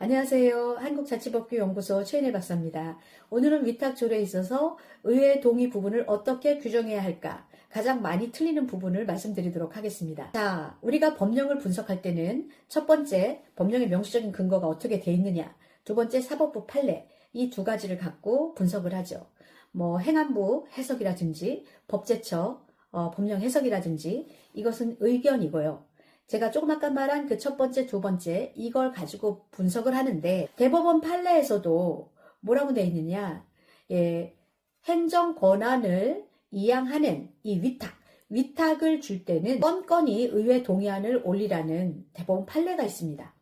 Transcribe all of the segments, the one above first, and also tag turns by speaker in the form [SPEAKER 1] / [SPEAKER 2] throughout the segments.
[SPEAKER 1] 안녕하세요. 한국자치법규연구소 최인혜 박사입니다. 오늘은 위탁 조례에 있어서 의회 동의 부분을 어떻게 규정해야 할까? 가장 많이 틀리는 부분을 말씀드리도록 하겠습니다. 자, 우리가 법령을 분석할 때는 첫 번째, 법령의 명시적인 근거가 어떻게 돼 있느냐. 두 번째, 사법부 판례. 이 두 가지를 갖고 분석을 하죠. 행안부 해석이라든지 법제처 법령 해석이라든지 이것은 의견이고요. 제가 조금 아까 말한 그 첫 번째, 두 번째 이걸 가지고 분석을 하는데 대법원 판례에서도 뭐라고 되어 있느냐. 행정 권한을 이양하는 이 위탁을 줄 때는 건건이 의회 동의안을 올리라는 대법원 판례가 있습니다.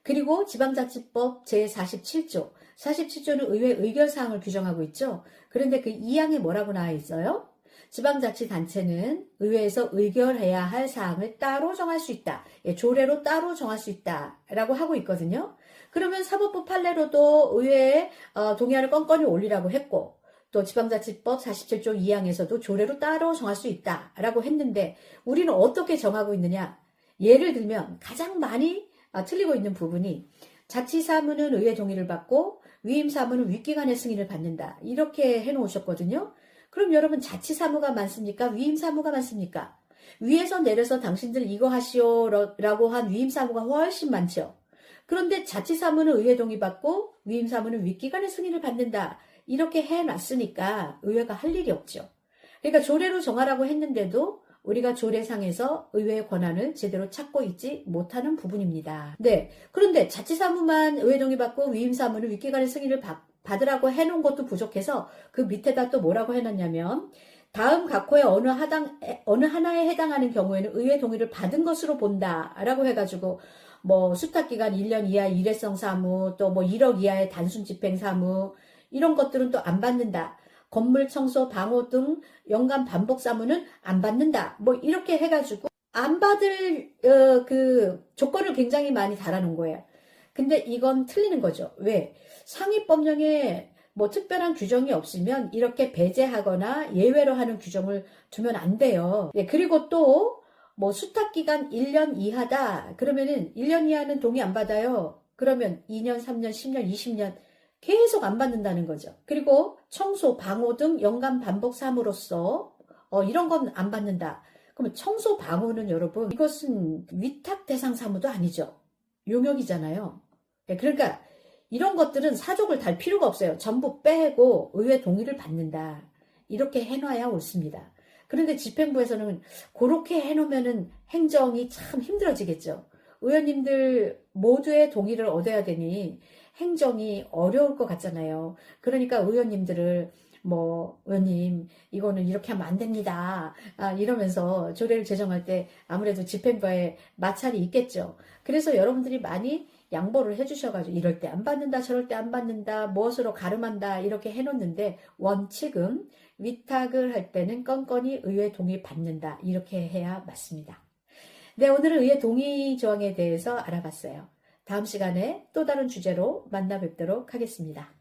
[SPEAKER 1] 그리고 지방자치법 제47조, 47조는 의회 의결사항을 규정하고 있죠. 그런데 그 2항에 뭐라고 나와 있어요? 지방자치단체는 의회에서 의결해야 할 사항을 따로 정할 수 있다. 조례로 따로 정할 수 있다라고 하고 있거든요. 그러면 사법부 판례로도 의회에 동의안을 건건이 올리라고 했고 또 지방자치법 47조 2항에서도 조례로 따로 정할 수 있다라고 했는데 우리는 어떻게 정하고 있느냐. 예를 들면 가장 많이 틀리고 있는 부분이 자치사무는 의회 동의를 받고 위임사무는 윗기관의 승인을 받는다. 이렇게 해놓으셨거든요. 그럼 여러분 자치사무가 많습니까? 위임사무가 많습니까? 위에서 내려서 당신들 이거 하시오라고 한 위임사무가 훨씬 많죠. 그런데 자치사무는 의회 동의받고 위임사무는 윗기관의 승인을 받는다. 이렇게 해놨으니까 의회가 할 일이 없죠. 그러니까 조례로 정하라고 했는데도 우리가 조례상에서 의회의 권한을 제대로 찾고 있지 못하는 부분입니다. 네, 그런데 자치사무만 의회 동의받고 위임사무는 윗기관의 승인을 받으라고 해놓은 것도 부족해서 그 밑에다 또 뭐라고 해놨냐면 다음 각호의 어느 하나에 해당하는 경우에는 의회 동의를 받은 것으로 본다라고 해가지고 수탁기간 1년 이하 일회성 사무 또 1억 이하의 단순 집행 사무 이런 것들은 또 안 받는다. 건물 청소, 방호 등 연간 반복 사무는 안 받는다. 이렇게 해가지고 안 받을 그 조건을 굉장히 많이 달아놓은 거예요. 근데 이건 틀리는 거죠. 왜? 상위법령에 특별한 규정이 없으면 이렇게 배제하거나 예외로 하는 규정을 두면 안 돼요. 그리고 또 수탁기간 1년 이하다. 그러면은 1년 이하는 동의 안 받아요. 그러면 2년, 3년, 10년, 20년 계속 안 받는다는 거죠. 그리고 청소, 방호 등 연간 반복 사무로서 이런 건 안 받는다. 그러면 청소, 방호는 여러분 이것은 위탁 대상 사무도 아니죠. 용역이잖아요. 그러니까 이런 것들은 사족을 달 필요가 없어요. 전부 빼고 의회 동의를 받는다. 이렇게 해놔야 옳습니다. 그런데 집행부에서는 그렇게 해놓으면은 행정이 참 힘들어지겠죠. 의원님들 모두의 동의를 얻어야 되니 행정이 어려울 것 같잖아요. 그러니까 의원님들을 의원님 이거는 이렇게 하면 안 됩니다. 이러면서 조례를 제정할 때 아무래도 집행부에 마찰이 있겠죠. 그래서 여러분들이 많이 양보를 해주셔가지고 이럴 때 안 받는다 저럴 때 안 받는다 무엇으로 가름한다 이렇게 해놓는데 원칙은 위탁을 할 때는 건건이 의회 동의 받는다 이렇게 해야 맞습니다. 네, 오늘은 의회 동의 조항에 대해서 알아봤어요. 다음 시간에 또 다른 주제로 만나 뵙도록 하겠습니다.